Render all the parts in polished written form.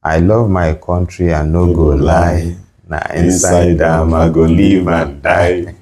I love my country and no go lie. Now inside them I go live and die.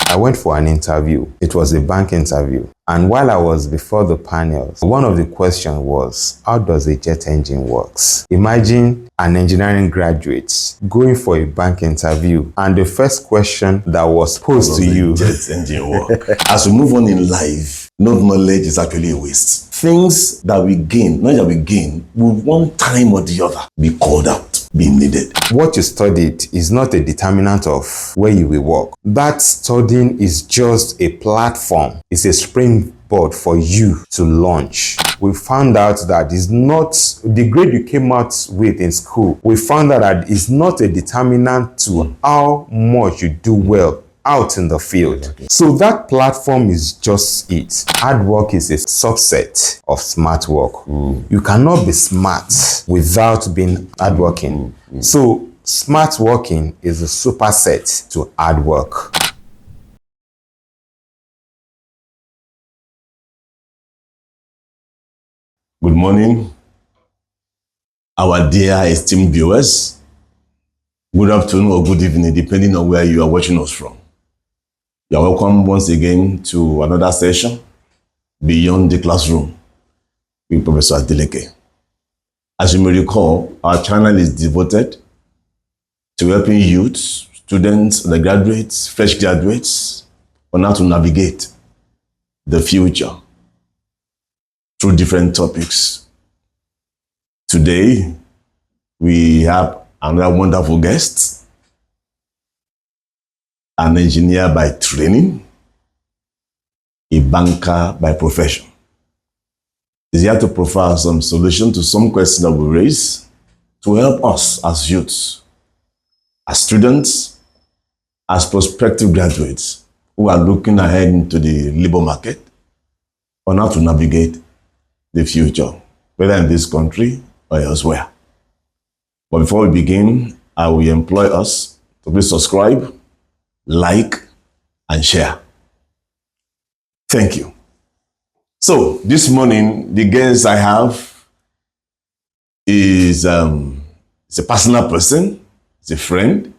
I went for an interview. It was a bank interview. And while I was before the panels, one of the questions was, how does a jet engine works? Imagine an engineering graduate going for a bank interview, and the first question that was posed to you. Jet engine work. As we move on in life, no knowledge is actually a waste. Things that we gain, knowledge that we gain, will one time or the other be called out, be needed. What you studied is not a determinant of where you will work. That studying is just a platform. It's a springboard for you to launch. We found out that it's not the grade you came out with in school. We found out that it's not a determinant to how much you do well out in the field. Okay. So that platform is just it. Hard work is a subset of smart work. You cannot be smart without being hardworking. So smart working is a superset to hard work. Good morning, our dear esteemed viewers. Good afternoon or good evening, depending on where you are watching us from. You are welcome once again to another session, Beyond the Classroom, with Professor Adeleke. As you may recall, our channel is devoted to helping youth, students, undergraduates, fresh graduates on how to navigate the future through different topics. Today, we have another wonderful guest, an engineer by training, a banker by profession. He's here to provide some solution to some questions that we raise to help us as youths, as students, as prospective graduates who are looking ahead into the labor market on how to navigate the future, whether in this country or elsewhere. But before we begin, I will employ us to please subscribe, like, and share. Thank you. So this morning, the guest I have is a personal person, it's a friend,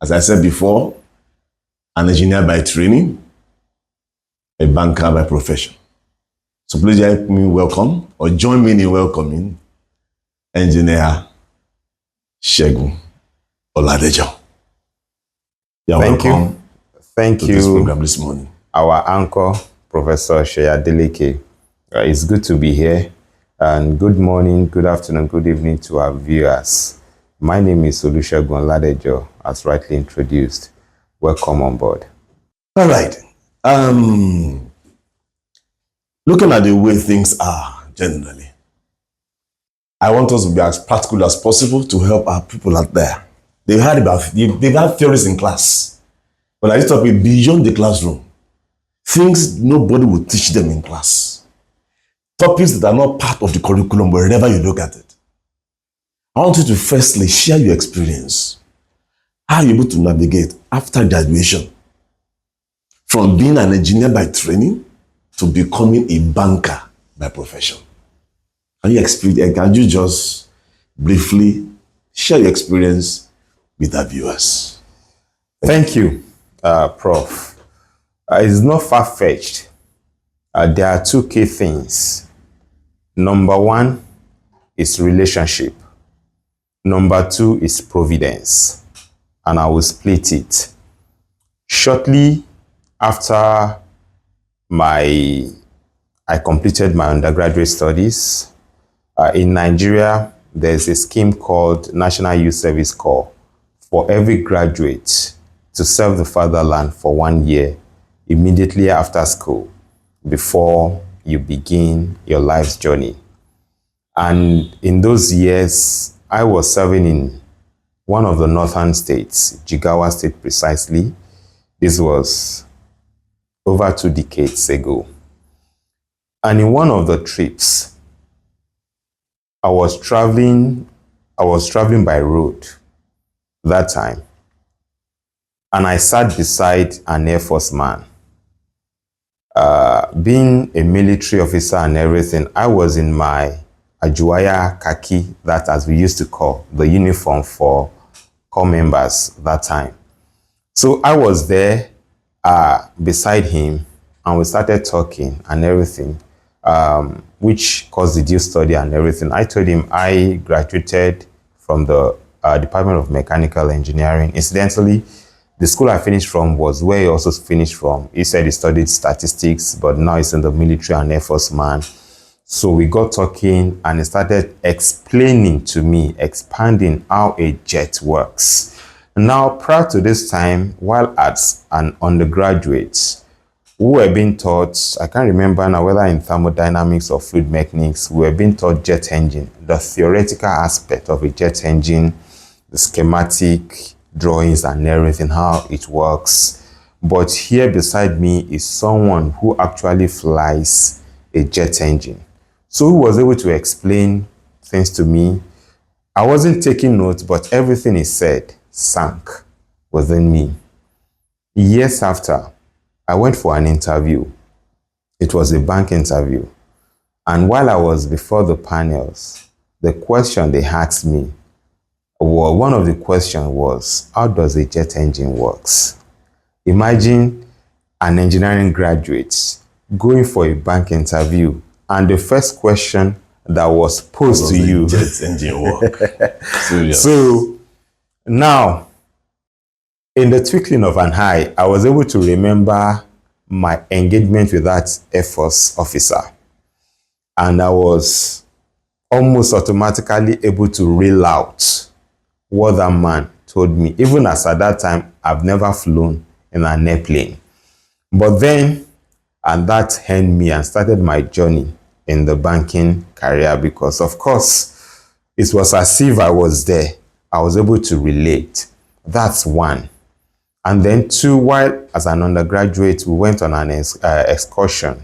as I said before, an engineer by training, a banker by profession. So please help me welcome, or join me in welcoming, Engr Segun Oladejo. Thank you. Thank you. This program this morning. Our anchor, Professor Adeleke. It's good to be here. And good morning, good afternoon, good evening to our viewers. My name is Engr Segun Oladejo, as rightly introduced. Welcome on board. All right. Looking at the way things are generally, I want us to be as practical as possible to help our people out there. They've had theories in class, but I used to be beyond the classroom. Things nobody will teach them in class. Topics that are not part of the curriculum wherever you look at it. I want you to firstly share your experience. How are you able to navigate after graduation from being an engineer by training to becoming a banker by profession? Can you just briefly share your experience with our viewers? Thank you, Prof. It's not far-fetched. There are two key things. Number one is relationship. Number two is providence. And I will split it. Shortly after I completed my undergraduate studies, in Nigeria, there's a scheme called National Youth Service Corps for every graduate to serve the fatherland for 1 year immediately after school before you begin your life's journey. And in those years, I was serving in one of the northern states, Jigawa State precisely. This was over 2 decades ago. And in one of the trips, I was traveling by road that time, and I sat beside an Air Force man. Being a military officer and everything, I was in my Ajuaya khaki, that as we used to call the uniform for corps members that time. So I was there beside him, and we started talking and everything, which course did you study and everything. I told him I graduated from the Department of Mechanical Engineering. Incidentally, the school I finished from was where he also finished from. He said he studied statistics, but now he's in the military and Air Force man. So we got talking, and he started explaining to me, expanding how a jet works. Now, prior to this time, while as an undergraduate, we were being taught, I can't remember now whether in thermodynamics or fluid mechanics, we were being taught jet engine, the theoretical aspect of a jet engine, the schematic drawings and everything, how it works. But here beside me is someone who actually flies a jet engine. So he was able to explain things to me. I wasn't taking notes, but everything he said sank within me. Years after, I went for an interview. It was a bank interview. And while I was before the panels, the question they asked me, well, one of the questions was, how does a jet engine works? Imagine an engineering graduate going for a bank interview, and the first question that was posed to you. Jet engine work. So now, in the twinkling of an eye, I was able to remember my engagement with that Air Force officer. And I was almost automatically able to reel out what that man told me. Even as at that time, I've never flown in an airplane. But then, and that ended me and started my journey in the banking career, because of course, it was as if I was there. I was able to relate. That's one. And then two, while as an undergraduate, we went on an excursion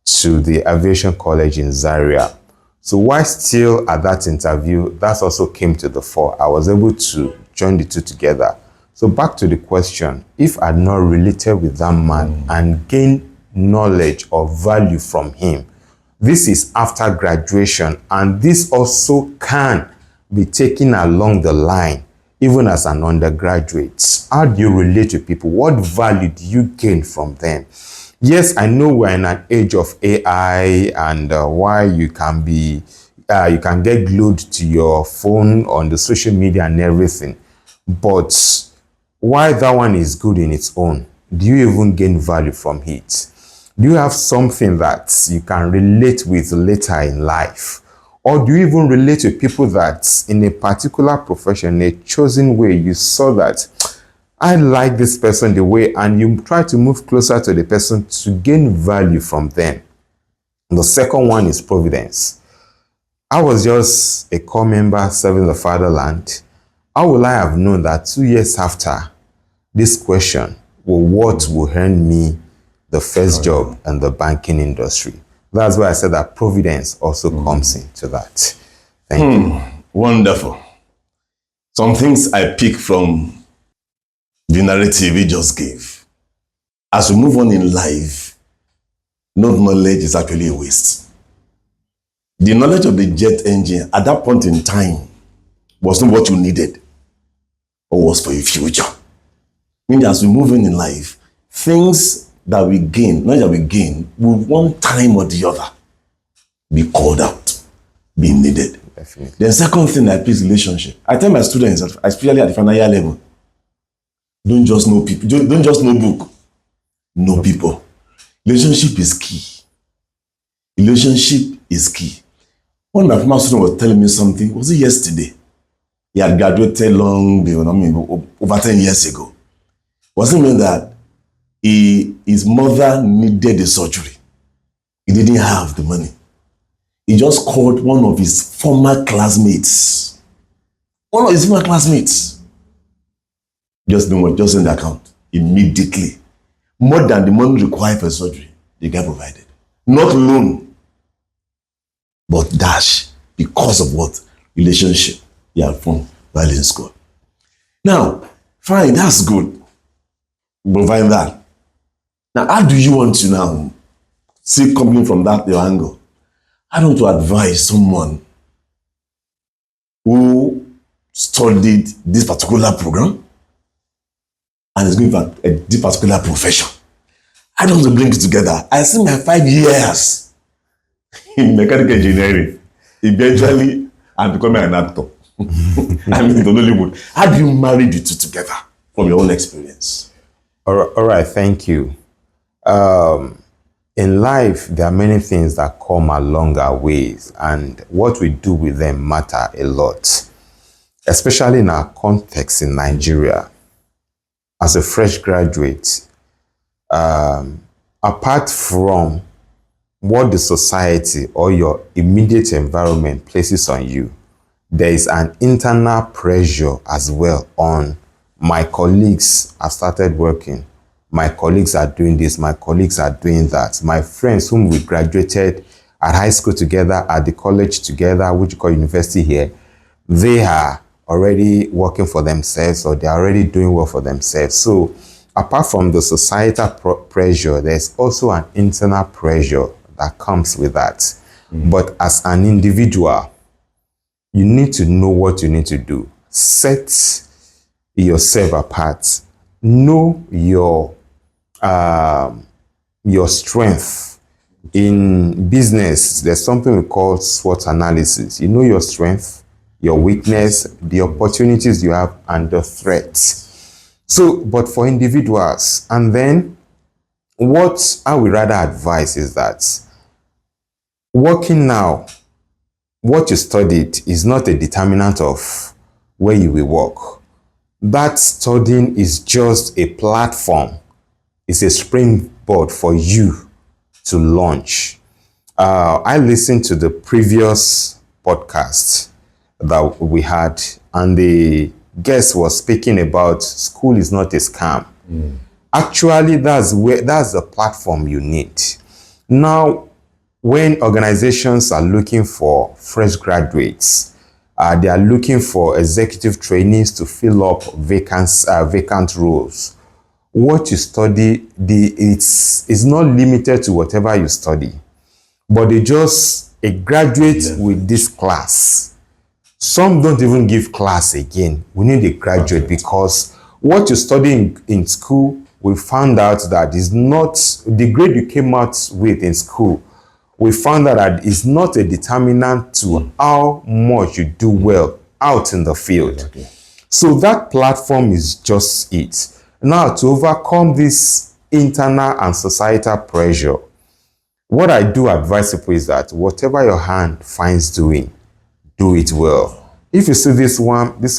to the Aviation College in Zaria. So while still at that interview, that also came to the fore. I was able to join the two together. So back to the question, if I'd not related with that man and gained knowledge or value from him, this is after graduation, and this also can be taken along the line, even as an undergraduate. How do you relate to people? What value do you gain from them? Yes, I know we're in an age of AI, and why you can be, you can get glued to your phone on the social media and everything. But why that one is good in its own, do you even gain value from it? Do you have something that you can relate with later in life? Or do you even relate to people that in a particular profession, a chosen way, you saw that I like this person the way, and you try to move closer to the person to gain value from them? The second one is providence. I was just a corps member serving the fatherland. How will I have known that 2 years after this question, what will earn me the first job in the banking industry? That's why I said that providence also comes into that. Thank you. Wonderful. Some things I pick from the narrative he just gave. As we move on in life, no knowledge is actually a waste. The knowledge of the jet engine at that point in time was not what you needed, or was for your future. Meaning, as we move in life, things that we gain, knowledge that we gain, will one time or the other be called out, be needed. Definitely. The second thing I pick is relationship. I tell my students, especially at the final year level, don't just know people, don't just know book, know people. Relationship is key. Relationship is key. One of my former students was telling me something, was it yesterday? He had graduated over 10 years ago. Was it mean that his mother needed a surgery? He didn't have the money. He just called one of his former classmates. One of his former classmates. Just send the account immediately. More than the money required for surgery, the guy provided. Not loan, but dash, because of what? Relationship he had formed while in school. Now, fine, that's good. Provide that. Now, how do you want to now see coming from that your angle? I don't want to advise someone studied this particular program and is going for this particular profession. I don't want to bring it together. I see my 5 years in mechanical engineering. Eventually, I'm becoming an actor. I mean, in Hollywood. How do you marry the two together from your own experience? All right, thank you. In life, there are many things that come along our ways, and what we do with them matter a lot, especially in our context in Nigeria. As a fresh graduate, apart from what the society or your immediate environment places on you, there is an internal pressure as well on my colleagues have started working. My colleagues are doing this, my colleagues are doing that. My friends whom we graduated at high school together, at the college together, which you call university here, they are already working for themselves or they're already doing well for themselves. So apart from the societal pressure, there's also an internal pressure that comes with that. But as an individual, you need to know what you need to do. Set yourself apart. Know your strength. In business, there's something we call SWOT analysis. You know your strength, your weakness, the opportunities you have, and the threats. So, but for individuals, and then what I would rather advise is that working now, what you studied is not a determinant of where you will work. That studying is just a platform. It's a springboard for you to launch. I listened to the previous podcast that we had, and the guest was speaking about school is not a scam. Actually, that's the platform you need. Now, when organizations are looking for fresh graduates, they are looking for executive trainees to fill up vacant roles. What you study, it's not limited to whatever you study, but they just a graduate with this class. Some don't even give class again. We need a graduate because what you study in school, we found out that is not the grade you came out with in school. We found out that it's not a determinant to how much you do well out in the field. Okay. So that platform is just it. Now, to overcome this internal and societal pressure, what I do advise people is that whatever your hand finds doing, do it well. If you see this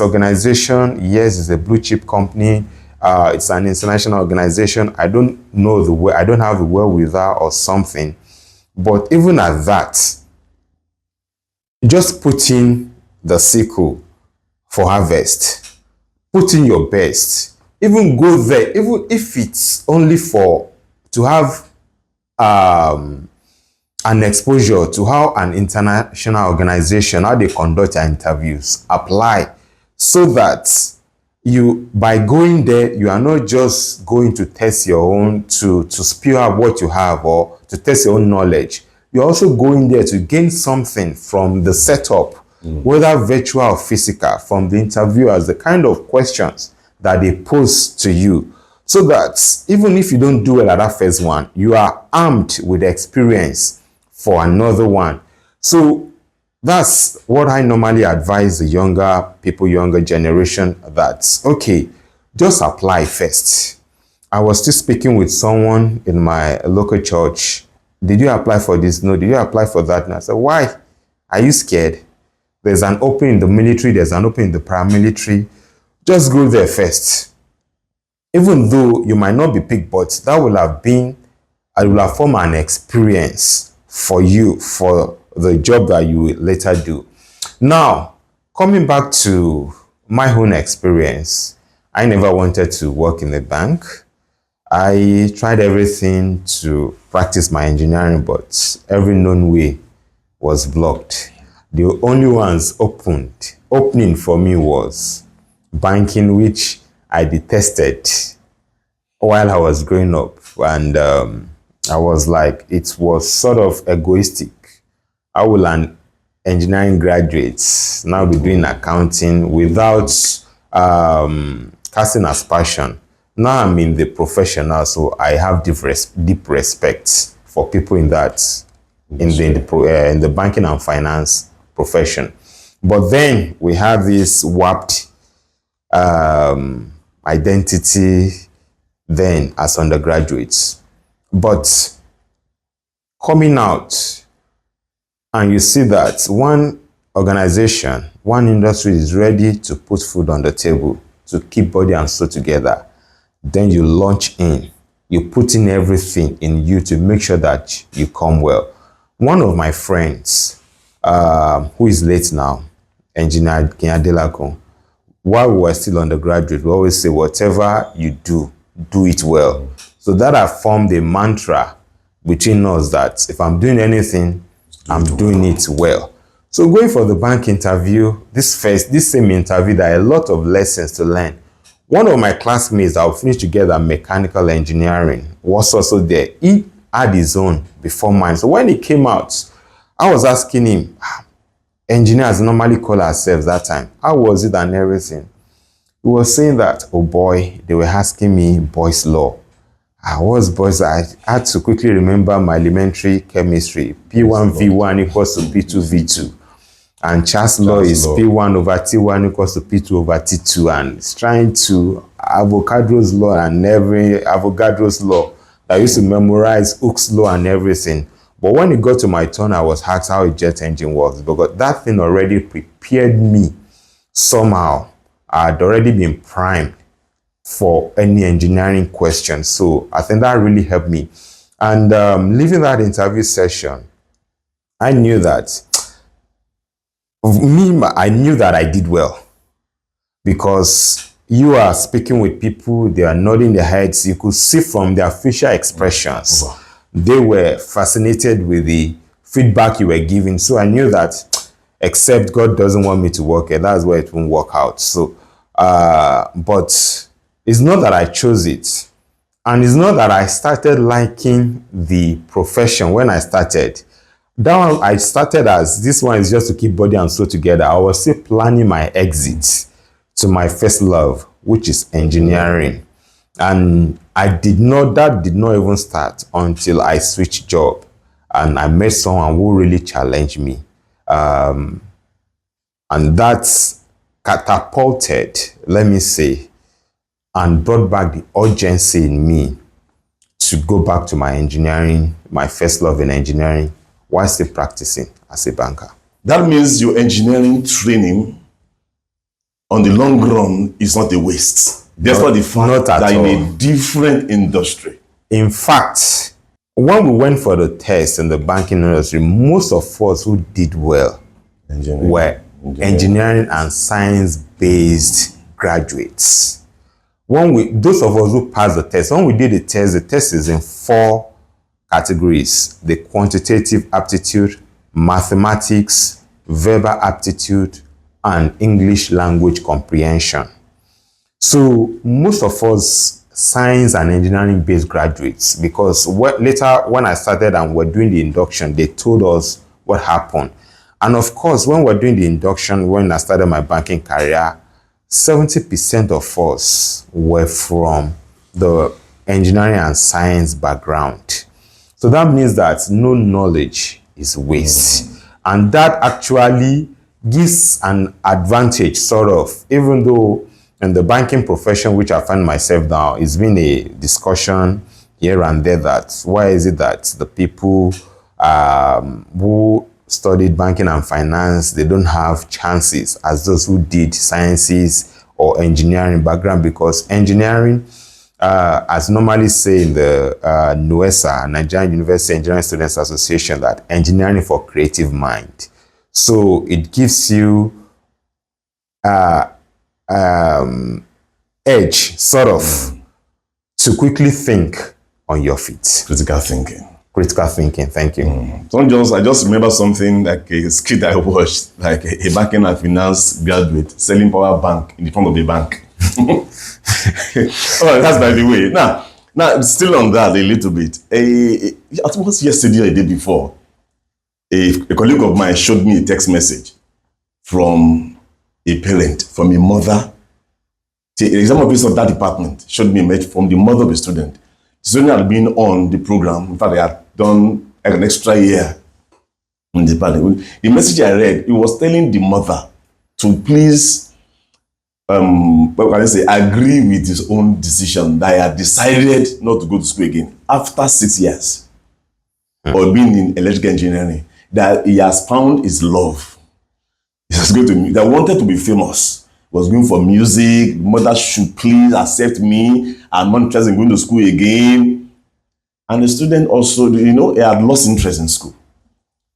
organization, yes, it's a blue chip company, it's an international organization. I don't know the way, I don't have the wherewithal or something. But even at that, just put in the sickle for harvest. Put in your best. Even go there, even if it's only to have an exposure to how an international organization, how they conduct their interviews, apply, so that by going there, you are not just going to test your own, to spew out what you have or to test your own knowledge. You're also going there to gain something from the setup, whether virtual or physical, from the interviewers, the kind of questions that they pose to you, so that even if you don't do well at that first one, you are armed with experience for another one. So that's what I normally advise the younger generation, that, okay, just apply first. I was still speaking with someone in my local church. Did you apply for this? No. Did you apply for that? And I said, why? Are you scared? There's an opening in the military. There's an opening in the paramilitary. Just go there first. Even though you might not be picked, but that will have formed an experience for you for the job that you will later do. Now, coming back to my own experience, I never wanted to work in a bank. I tried everything to practice my engineering, but every known way was blocked. The only ones opening for me was banking, which I detested while I was growing up. And I was like, it was sort of egoistic. How will an engineering graduates now be doing accounting without casting aspersion. Now I'm in the profession now, so I have deep respect for people in that, in the banking and finance profession. But then we have this warped identity then as undergraduates. But coming out, and you see that one organization, one industry is ready to put food on the table, to keep body and soul together, then you launch in. You put in everything in you to make sure that you come well. One of my friends, who is late now, Engineer Oladejo, while we were still undergraduate, we always say, whatever you do, do it well. So that has formed a mantra between us that if I'm doing anything, I'm doing it well. So going for the bank interview, this same interview, there are a lot of lessons to learn. One of my classmates that finished together mechanical engineering was also there. He had his own before mine. So when he came out, I was asking him, engineers normally call ourselves that time, how was it and everything? He was saying that, oh boy, they were asking me Boy's law. I was boys, I had to quickly remember my elementary chemistry. P1 V1 equals to P2 V2. And Charles law is P1 over T1 equals to P2 over T2. And it's trying to Avogadro's law and Avogadro's law. I used to memorize Hooke's law and everything. But when it got to my turn, I was asked how a jet engine works. Because that thing already prepared me somehow. I had already been primed for any engineering question. So I think that really helped me. And leaving that interview session, I knew that I did well, because you are speaking with people, they are nodding their heads. You could see from their facial expressions, they were fascinated with the feedback you were giving. So I knew that except God doesn't want me to work here, that's where it won't work out. So, but it's not that I chose it. And it's not that I started liking the profession when I started. That one I started as, this one is just to keep body and soul together. I was still planning my exit to my first love, which is engineering. And that did not even start until I switched job. And I met someone who really challenged me. And that's catapulted, let me say, and brought back the urgency in me to go back to my engineering, my first love in engineering, while still practicing as a banker. That means your engineering training on the long run is not a waste. Despite the fact that in a different industry. In fact, when we went for the test in the banking industry, most of us who did well were engineering and science-based graduates. Those of us who passed the test, when we did the test is in 4 categories: the quantitative aptitude, mathematics, verbal aptitude, and English language comprehension. So most of us science and engineering based graduates, because later when I started and we're doing the induction, they told us what happened. And of course, when we're doing the induction, when I started my banking career, 70% of us were from the engineering and science background. So that means that no knowledge is waste. And that actually gives an advantage, sort of, even though in the banking profession, which I find myself now, it's been a discussion here and there that why is it that the people who studied banking and finance, they don't have chances as those who did sciences or engineering background, because engineering, as normally say in the NUESA, Nigerian University Engineering Students Association, that engineering for creative mind. So it gives you edge, sort of, to quickly think on your feet. Critical thinking. Critical thinking, thank you. I just remember something like a skit I watched, like a banking and finance graduate selling power bank in the front of the bank. Oh, that's by the way. Now, still on that a little bit. I think it was yesterday or the day before. a colleague of mine showed me a text message from a parent, from a mother. The exam officer of that department showed me a message from the mother of a student. The student had been on the program. In fact, they had done an extra year in the department. The message I read, it was telling the mother to please, what can I say, agree with his own decision that he had decided not to go to school again after 6 years or being in electrical engineering, that he has found his love. He was going to, that wanted to be famous, was going for music. Mother should please accept me. I'm not interested in going to school again. And the student also, you know, he had lost interest in school.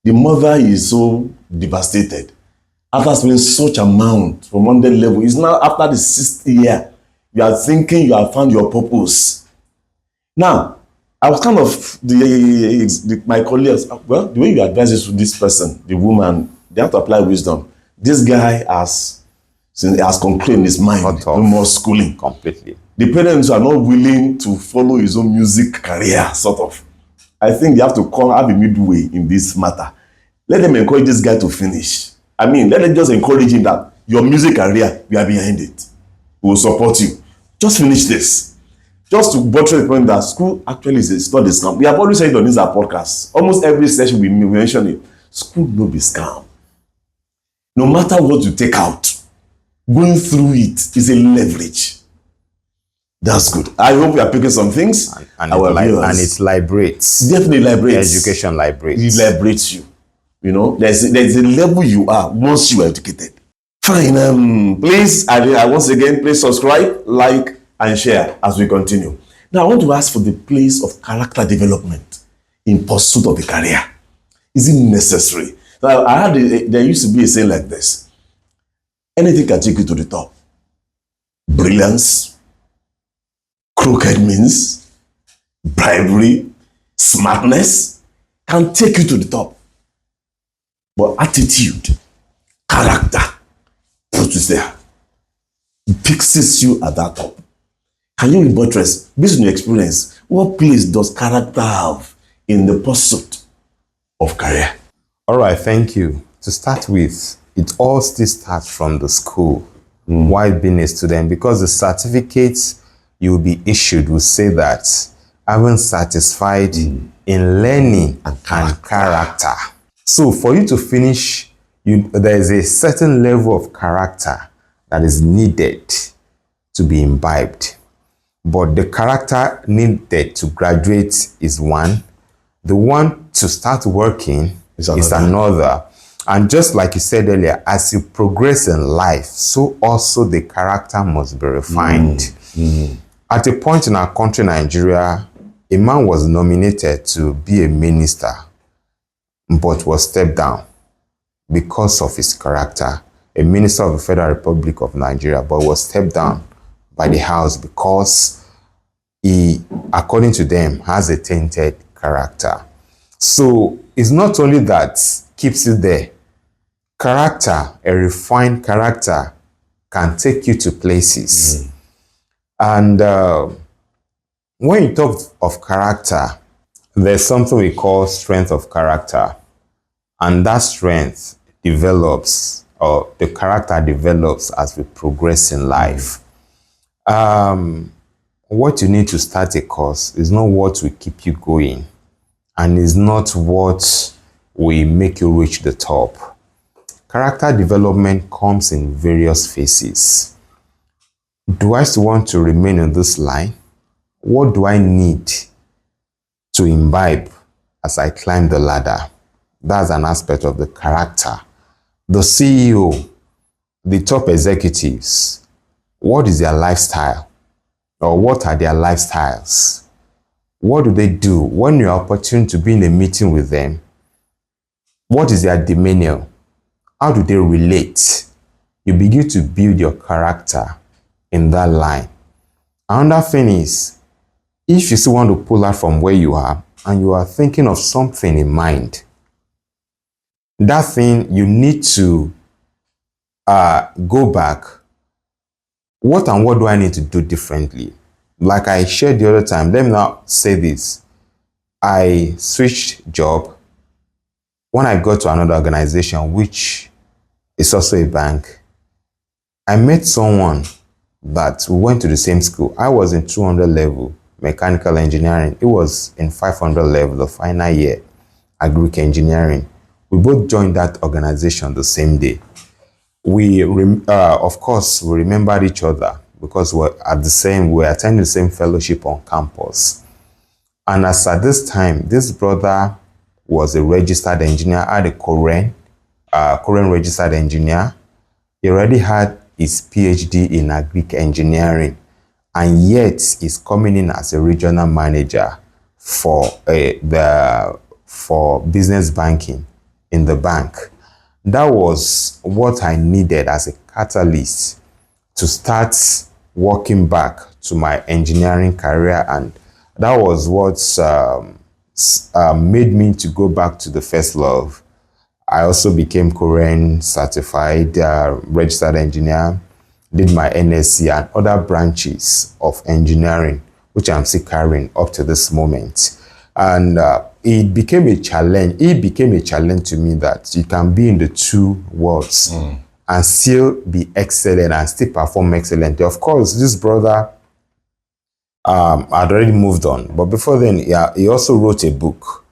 The mother is so devastated. After spending such amount from 100 level, it's now after the 6th year, you are thinking you have found your purpose. Now, I was kind of, my colleagues, well, the way you advise this person, the woman, they have to apply wisdom. This guy has concluded in his mind, no more schooling. Completely. The parents are not willing to follow his own music career, sort of. I think they have to have a midway in this matter. Let them encourage this guy to finish. I mean, let them just encourage him that your music career, we are behind it. We will support you. Just finish this. Just to buttress the point that school actually is not a scam. We have always said on this podcast, almost every session we mention it, school no be scam. No matter what you take out, going through it is a leverage. That's good. I hope we are picking some things. And it liberates. Definitely liberates. Education liberates. It liberates you. You know, there's a level you are once you are educated. Fine. Please, I once again, please subscribe, like, and share as we continue. Now, I want to ask for the place of character development in pursuit of a career. Is it necessary? So I heard there used to be a saying like this: anything can take you to the top. Brilliance, crooked means, bribery, smartness can take you to the top. But attitude, character, puts you there, fixes you at that top. Can you buttress, based on your experience, what place does character have in the pursuit of career? All right, thank you. To start with, it all still starts from the school. Why being a student? Because the certificates you will be issued will say that having satisfied in learning and character. So for you to finish, there is a certain level of character that is needed to be imbibed. But the character needed to graduate is one. The one to start working is another. And just like you said earlier, as you progress in life, so also the character must be refined. At a point in our country, Nigeria, a man was nominated to be a minister, but was stepped down because of his character. A minister of the Federal Republic of Nigeria, but was stepped down by the House because he, according to them, has a tainted character. So it's not only that keeps you there. Character, a refined character, can take you to places. And when you talk of character, there's something we call strength of character. And that strength develops, or the character develops as we progress in life. What you need to start a course is not what will keep you going, and is not what will make you reach the top. Character development comes in various phases. Do I still want to remain in this line? What do I need to imbibe as I climb the ladder? That's an aspect of the character. The CEO, the top executives, what is their lifestyle? Or what are their lifestyles? What do they do when you're opportune to be in a meeting with them? What is their demeanor? How do they relate? You begin to build your character in that line. Another thing is, if you still want to pull out from where you are and you are thinking of something in mind, that thing you need to go back. What do I need to do differently? Like I shared the other time, let me now say this. I switched job. when I got to another organization, which is also a bank, I met someone that we went to the same school. I was in 200 level, mechanical engineering. It was in 500 level, the final year, agric engineering. We both joined that organization the same day. Of course, we remembered each other because we were attending the same fellowship on campus. And as at this time, this brother was a registered engineer, had a Korean registered engineer. He already had his PhD in agric engineering, and yet he's coming in as a regional manager for business banking in the bank. That was what I needed as a catalyst to start walking back to my engineering career, and that was what made me to go back to the first love. I also became Korean certified registered engineer, did my NSC and other branches of engineering, which I'm still carrying up to this moment. And it became a challenge. It became a challenge to me that you can be in the two worlds and still be excellent and still perform excellently. Of course, this brother had already moved on, but before then, yeah, he also wrote a book,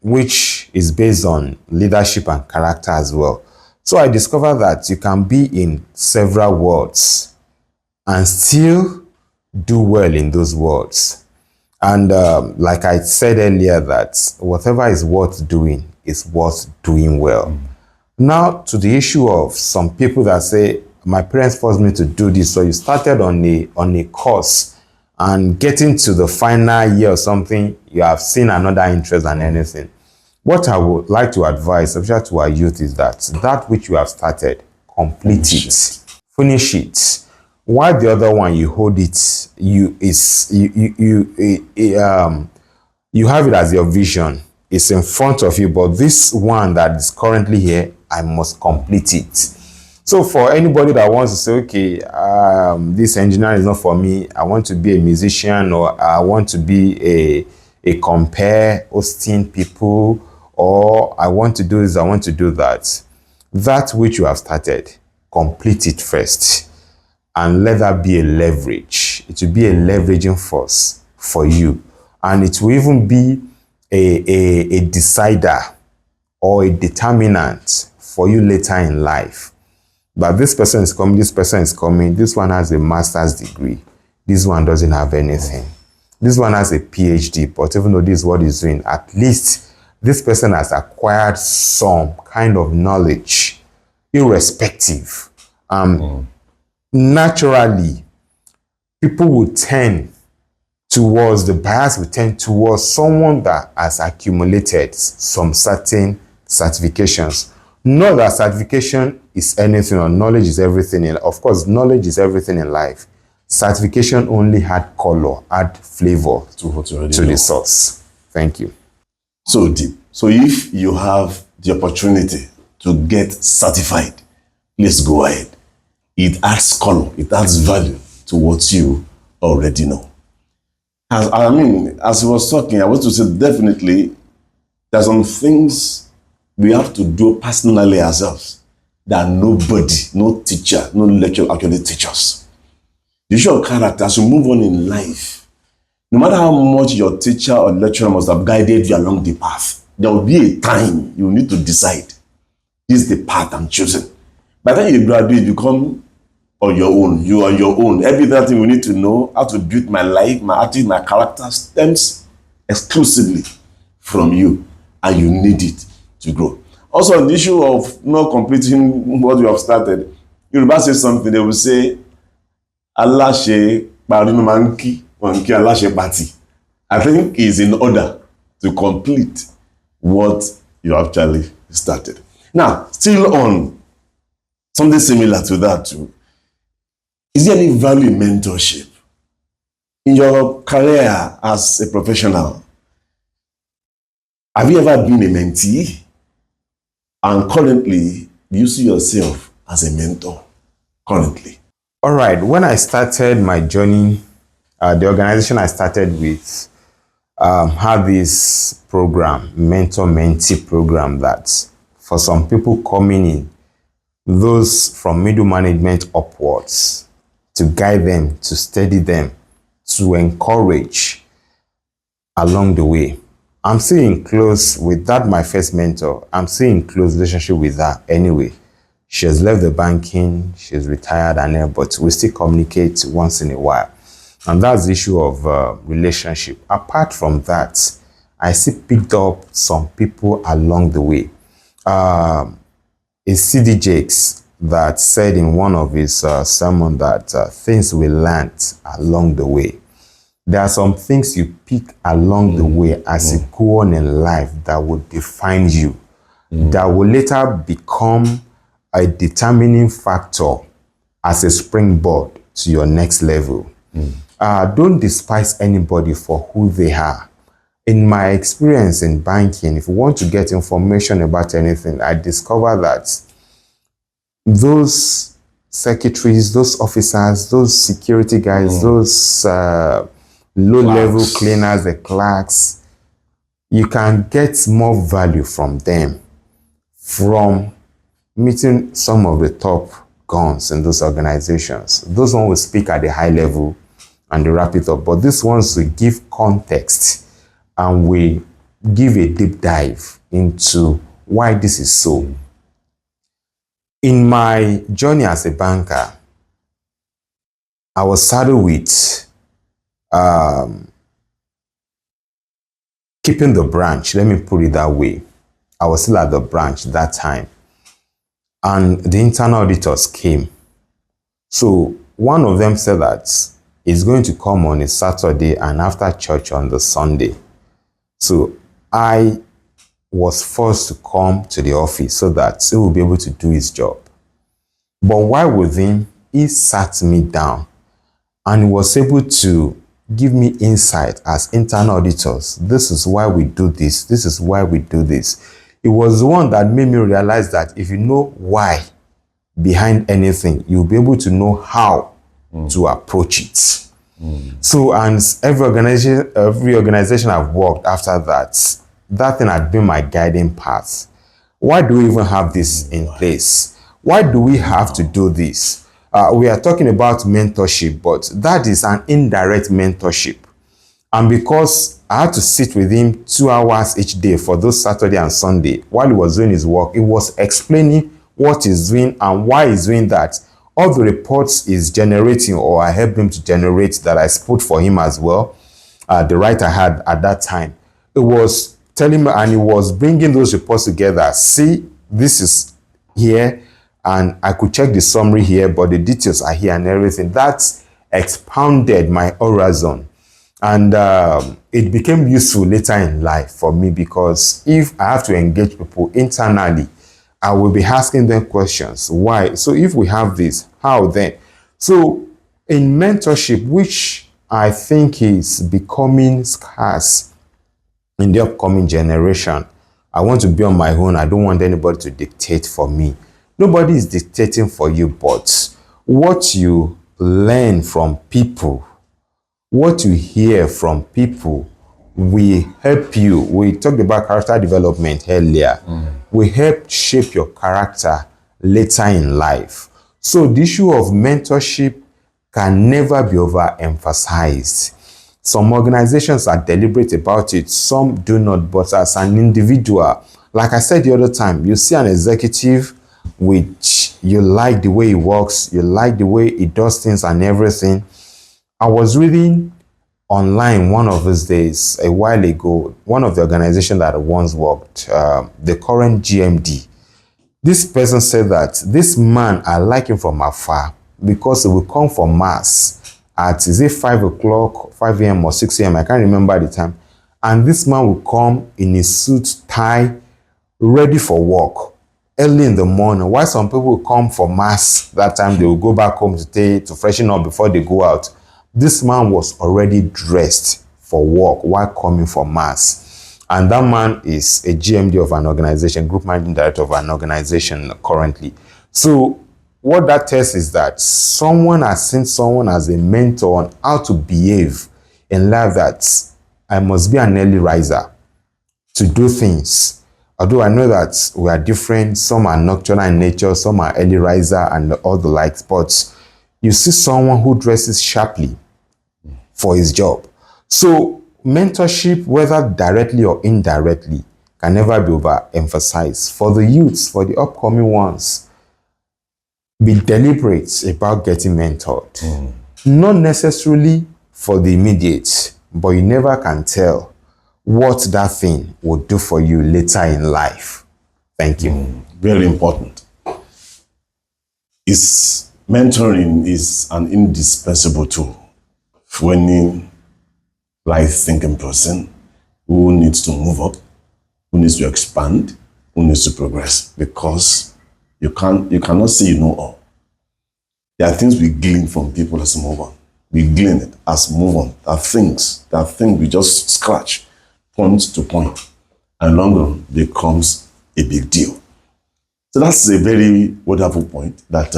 which is based on leadership and character as well. So I discovered that you can be in several worlds and still do well in those worlds. And like I said earlier, that whatever is worth doing is worth doing well. Now, to the issue of some people that say, my parents forced me to do this, so you started on a course, and getting to the final year or something, you have seen another interest than anything. What I would like to advise, especially to our youth, is that which you have started, complete it. Finish it. While the other one, you hold it, you have it as your vision. It's in front of you, but this one that is currently here, I must complete it. So for anybody that wants to say, okay, this engineering is not for me, I want to be a musician, or I want to be a compare, hosting people, or I want to do this, I want to do that. That which you have started, complete it first, and let that be a leverage. It will be a leveraging force for you, and it will even be a decider or a determinant for you later in life. But this person is coming, this person is coming, this one has a master's degree, this one doesn't have anything. This one has a PhD, but even though this is what he's doing, at least this person has acquired some kind of knowledge, irrespective. Naturally, people will tend towards, the bias will tend towards someone that has accumulated some certain certifications. Not that certification is anything or knowledge is everything. Of course, knowledge is everything in life. Certification only add color, add flavor to the sauce. Thank you. So deep. So if you have the opportunity to get certified, please go ahead. It adds color, it adds value to what you already know. As he was talking, I want to say definitely there's some things we have to do personally ourselves that nobody, no teacher, no lecturer actually teach us. The issue of character, as you move on in life, no matter how much your teacher or lecturer must have guided you along the path, there will be a time you need to decide, this is the path I'm choosing. By the time you graduate, you become on your own. You are on your own. Everything you need to know, how to build my life, my attitude, my character, stems exclusively from you, and you need it to grow. Also, on the issue of not completing what you have started, Yoruba say something, they will say, Alashe Parinu Manki, Manki Alashe Pati. I think it's in order to complete what you actually started. Now, still on something similar to that too. Is there any value in mentorship? In your career as a professional, have you ever been a mentee? And currently, do you see yourself as a mentor currently? All right. When I started my journey, the organization I started with, have this program, mentor-mentee program, that for some people coming in, those from middle management upwards, to guide them, to steady them, to encourage along the way. I'm still in close with that, my first mentor. I'm still in close relationship with her anyway. She has left the banking, she's retired and all, but we still communicate once in a while. And that's the issue of relationship. Apart from that, I still picked up some people along the way. It's C.D. Jakes that said in one of his sermons that things we learned along the way. There are some things you pick along the way as you go on in life that will define you, that will later become a determining factor as a springboard to your next level. Don't despise anybody for who they are. In my experience in banking, if you want to get information about anything, I discover that those secretaries, those officers, those security guys, those low-level cleaners, the clerks, you can get more value from them from meeting some of the top guns in those organizations. Those ones will speak at the high level and they wrap it up. But these ones will give context and we give a deep dive into why this is so. In my journey as a banker, I was saddled with keeping the branch. Let me put it that way. I was still at the branch that time. And the internal auditors came. So one of them said that he's going to come on a Saturday and after church on the Sunday. So I was forced to come to the office so that he will be able to do his job. But while with him, he sat me down and he was able to give me insight as internal auditors. This is why we do this. This is why we do this. It was the one that made me realize that if you know why behind anything, you'll be able to know how to approach it. So, and every organization I've worked after that, that thing had been my guiding path. Why do we even have this in place? Why do we have to do this? We are talking about mentorship, but that is an indirect mentorship. And because I had to sit with him 2 hours each day for those Saturday and Sunday, while he was doing his work, he was explaining what he's doing and why he's doing that. All the reports he's generating, or I helped him to generate, that I put for him as well, the right I had at that time, it was telling me, and he was bringing those reports together. See, this is here, and I could check the summary here, but the details are here and everything. That expounded my horizon. And it became useful later in life for me, because if I have to engage people internally, I will be asking them questions. Why? So if we have this, how then? So in mentorship, which I think is becoming scarce in the upcoming generation, I want to be on my own. I don't want anybody to dictate for me. Nobody is dictating for you, but what you learn from people, what you hear from people, will help you. We talked about character development earlier. We help shape your character later in life. So the issue of mentorship can never be overemphasized. Some organizations are deliberate about it, some do not, but as an individual, like I said the other time, you see an executive which you like the way he works, you like the way he does things and everything. I was reading online one of these days, a while ago, one of the organizations that I once worked, the current GMD. This person said that this man, I like him from afar because he will come for mass at, is it 5 o'clock, 5 a.m. or 6 a.m.? I can't remember the time. And this man will come in his suit, tie, ready for work early in the morning. While some people will come for mass that time, they will go back home to freshen up before they go out. This man was already dressed for work while coming for mass. And that man is a GMD of an organization, group managing director of an organization currently. So what that tells is that someone has seen someone as a mentor on how to behave in life, that I must be an early riser to do things. Although I know that we are different, some are nocturnal in nature, some are early riser and all the likes, but you see someone who dresses sharply for his job. So mentorship, whether directly or indirectly, can never be overemphasized. For the youths, for the upcoming ones, be deliberate about getting mentored. Not necessarily for the immediate, but you never can tell what that thing will do for you later in life. Thank you. Very important. Mentoring is an indispensable tool for any life-thinking person who needs to move up, who needs to expand, who needs to progress, because you cannot say you know all. There are things we glean from people as we move on. We glean it as we move on. There are things we just scratch, point to point, and long run becomes a big deal. So that's a very wonderful point that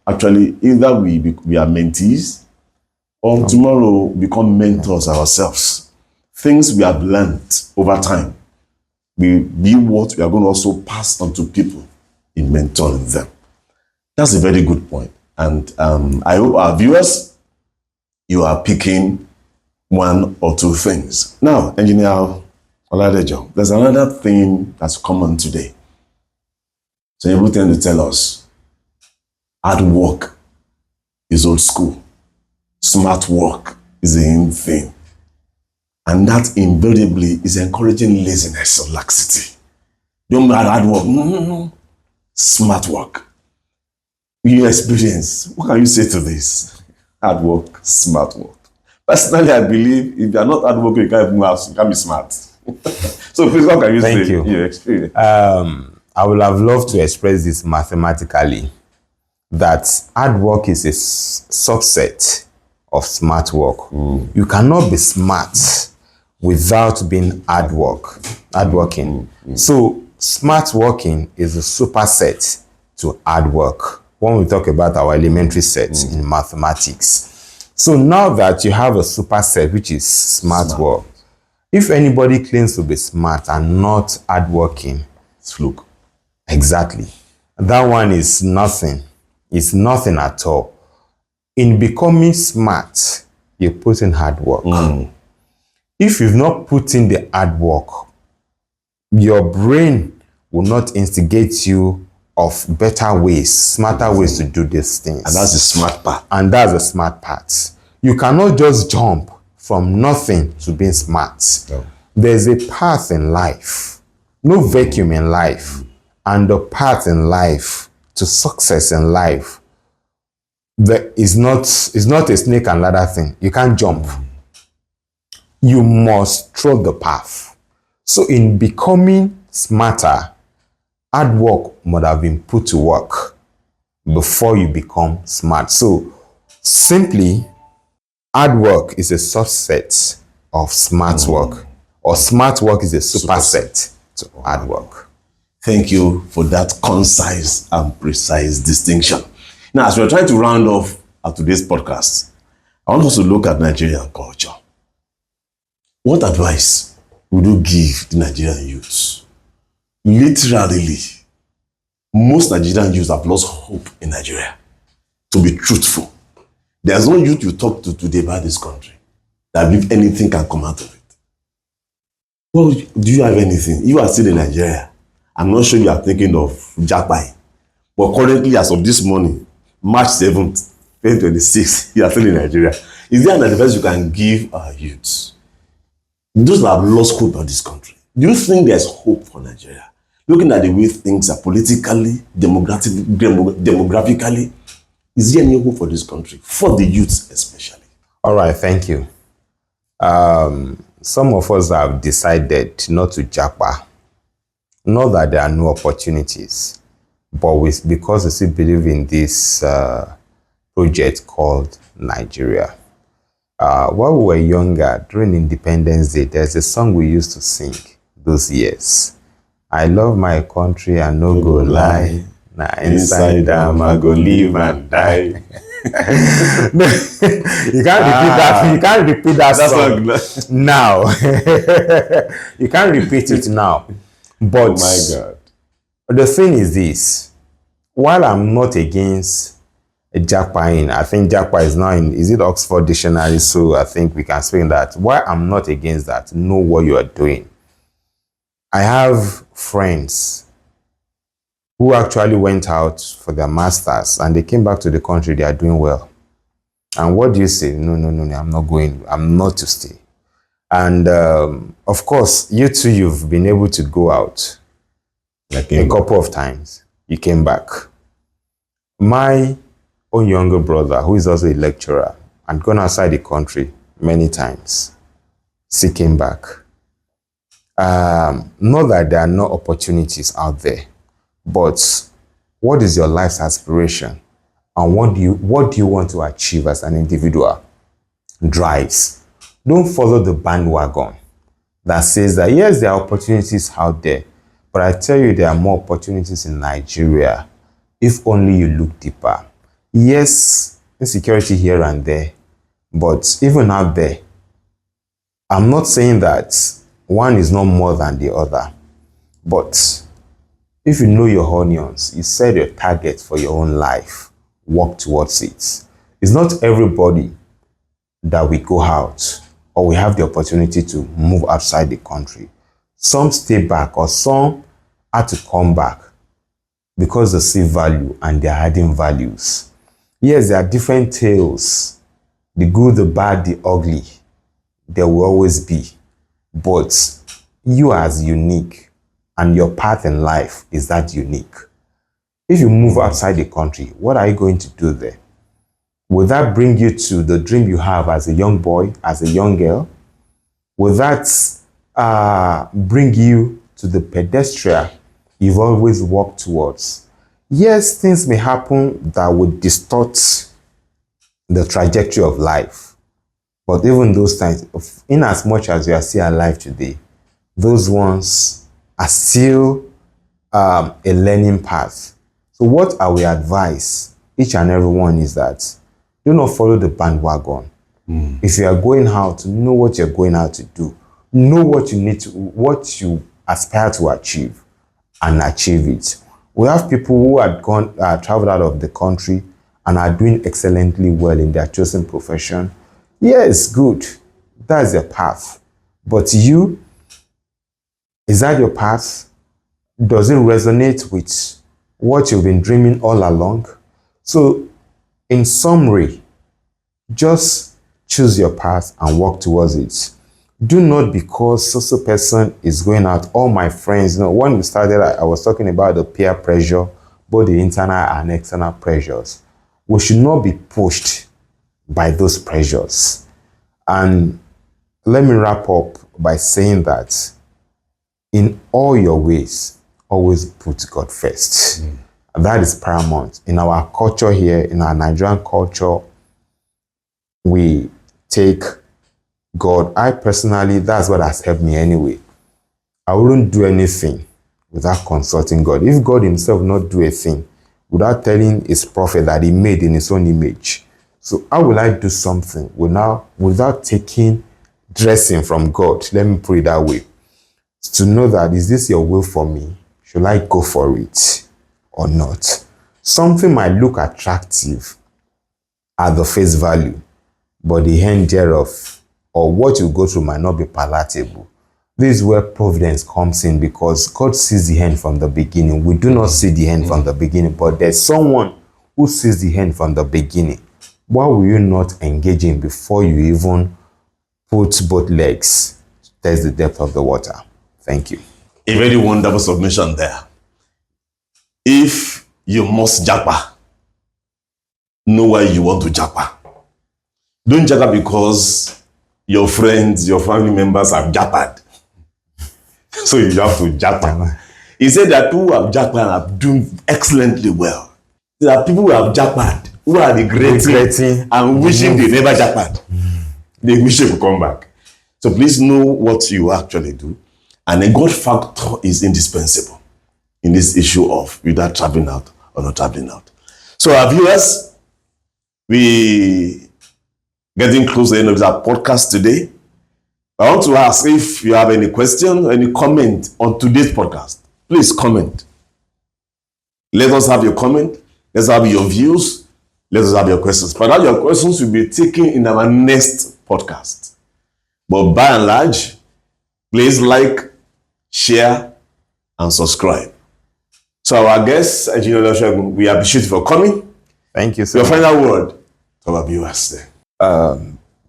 actually either we are mentees or tomorrow become mentors ourselves. Things we have learned over time will be what we are going to also pass on to people in mentoring them. That's a very good point. And I hope our viewers, you are picking one or two things. Now, Engineer Oladejo, there's another thing that's common today. So people tend to tell us, hard work is old school. Smart work is the in thing. And that invariably is encouraging laziness or laxity. Don't have hard work. No. Smart work. Your experience, what can you say to this? Hard work, smart work. Personally, I believe if you are not hard working, you can't be smart. So please, what can you say? Thank you. Your experience. I would have loved to express this mathematically, that hard work is a subset of smart work. You cannot be smart without being hardworking. So smart working is a superset to hard work when we talk about our elementary sets in mathematics. So now that you have a superset, which is smart work, if anybody claims to be smart and not hardworking, It's fluke. exactly, that one is nothing. It's nothing at all. In becoming smart, you put in hard work. If you've not put in the hard work, your brain will not instigate you of better ways, smarter ways to do these things. And that's the smart part. And that's the smart part. You cannot just jump from nothing to being smart. No. There's a path in life, no vacuum in life, and the path in life to success in life is not a snake and ladder thing. You can't jump. You must trod the path. So in becoming smarter, hard work must have been put to work before you become smart. So simply, hard work is a subset of smart work, or smart work is a superset to hard work. Thank you for that concise and precise distinction. Now, as we're trying to round off today's podcast, I want us to look at Nigerian culture. What advice would you give the Nigerian youths? Literally, most Nigerian youths have lost hope in Nigeria. To be truthful, there's no youth you talk to today about this country that believe anything can come out of it. Well, do you have anything? You are still in Nigeria. I'm not sure you are thinking of Japai. But currently, as of this morning, March 7th, 2026, you are still in Nigeria. Is there an advice you can give our youths? Those that have lost hope of this country. Do you think there's hope for Nigeria? Looking at the way things are politically, demographically, is there any hope for this country? For the youths especially. All right, thank you. Some of us have decided not to japa. Not that there are no opportunities, but because we still believe in this project called Nigeria. While we were younger, during Independence Day, there's a song we used to sing those years. I love my country and no go lie. Now inside them I go live and die. You can't repeat that. You can't repeat that song now. You can't repeat it now. But oh my God. The thing is this: while I'm not against Japa I think Japa is now in, is it Oxford Dictionary? So I think we can speak that. Why I'm not against that, know what you are doing. I have friends who actually went out for their masters and they came back to the country, they are doing well. And what do you say? No, I'm not going, I'm not to stay. And of course, you too, you've been able to go out a couple of times. You came back. My own younger brother, who is also a lecturer, and gone outside the country many times, he came back. Not that there are no opportunities out there, but what is your life's aspiration? And what do you want to achieve as an individual? Drives. Don't follow the bandwagon that says that yes, there are opportunities out there, but I tell you there are more opportunities in Nigeria if only you look deeper. Yes, insecurity here and there, but even out there, I'm not saying that one is not more than the other, but if you know your onions, you set your target for your own life, work towards it. It's not everybody that we go out or we have the opportunity to move outside the country. Some stay back or some had to come back because they see value and they're adding values. Yes, there are different tales, the good, the bad, the ugly. There will always be. But you are as unique and your path in life is that unique. If you move outside the country, what are you going to do there? Will that bring you to the dream you have as a young boy, as a young girl? Will that bring you to the pedestal you've always walked towards? Yes, things may happen that would distort the trajectory of life. But even those times, in as much as you are still alive today, those ones are still a learning path. So what I will advise each and every one is that do not follow the bandwagon. If you are going out, know what you're going out to do. Know what you need to, what you aspire to achieve, and achieve it. We have people who had gone, traveled out of the country and are doing excellently well in their chosen profession. Yes, good. That's your path. But you, is that your path? Does it resonate with what you've been dreaming all along? So, in summary, just choose your path and work towards it. Do not because so person is going out. All my friends, when we started, I was talking about the peer pressure, both the internal and external pressures. We should not be pushed by those pressures. And let me wrap up by saying that in all your ways, always put God first. That is paramount. In our culture here, in our Nigerian culture, we take God. I personally, that's what has helped me anyway. I wouldn't do anything without consulting God. If God himself not do a thing without telling his prophet that he made in his own image, so how will I do something without taking dressing from God? Let me put it that way. To know that, is this your will for me? Should I go for it or not? Something might look attractive at the face value, but the end thereof, or what you go through, might not be palatable. This is where providence comes in, because God sees the end from the beginning. We do not see the end from the beginning, but there's someone who sees the end from the beginning. Why will you not engage in before you even put both legs to test the depth of the water? Thank you. A very wonderful submission there. If you must japa, know why you want to japa. Don't japa because your friends, your family members have japad. So you have to japa. He said that people who have japad are doing excellently well. There are people who have japad, who are regretting and wishing they never japad. They wish they would come back. So please know what you actually do. And a God factor is indispensable in this issue of either traveling out or not traveling out. So our viewers, we getting close to the end of our podcast today. I want to ask if you have any question, any comment on today's podcast. Please comment. Let us have your comment. Let's have your views. Let us have your questions. But your questions will be taken in our next podcast. But by and large, please like, share, and subscribe. So our guest, Engr Segun, we appreciate you for coming. Thank you so Your much. final word to our viewers there.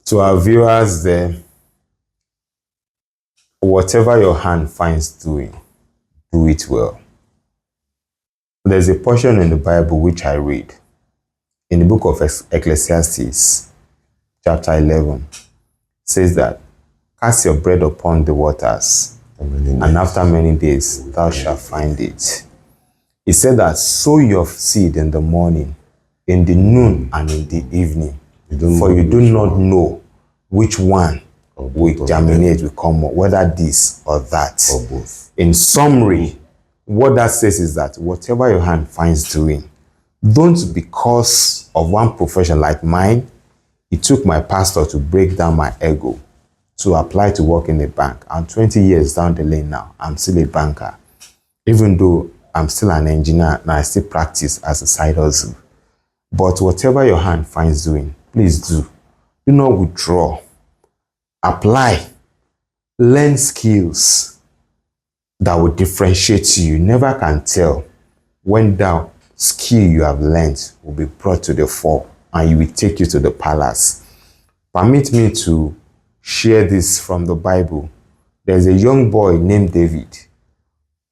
To our viewers there, whatever your hand finds doing, do it well. There's a portion in the Bible which I read in the book of Ecclesiastes, chapter 11, says that cast your bread upon the waters, and after many days thou shalt find it. He said that sow your seed in the morning, in the noon, and in the evening, for you do not know which one will germinate, will come up, whether this or that. Or both. In summary, what that says is that whatever your hand finds doing, don't, because of one profession like mine, it took my pastor to break down my ego to apply to work in a bank. I'm 20 years down the lane now. I'm still a banker. Even though I'm still an engineer and I still practice as a side hustle. But whatever your hand finds doing, please do. Do not withdraw. Apply. Learn skills that will differentiate you. You never can tell when that skill you have learned will be brought to the fore and you will take you to the palace. Permit me to share this from the Bible. There's a young boy named David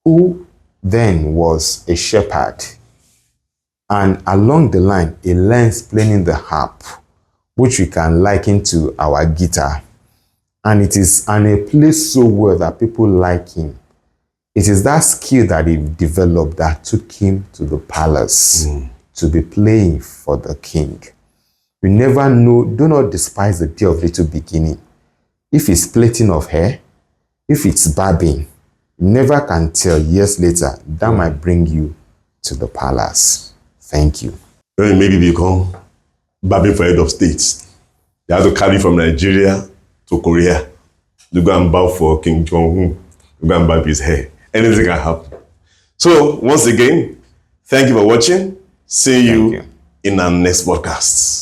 who then was a shepherd. And along the line, he learns playing the harp, which we can liken to our guitar. And it is, and he plays so well that people like him. It is that skill that he developed that took him to the palace to be playing for the king. You never know, do not despise the day of little beginning. If it's plaiting of hair, if it's barbing, you never can tell years later, that might bring you to the palace. Thank you. When you maybe become barbing for head of states, they have to carry from Nigeria to Korea to go and bow for King Jong-un, to go and barb his hair. Anything can happen. So once again, thank you for watching. See you in our next podcast.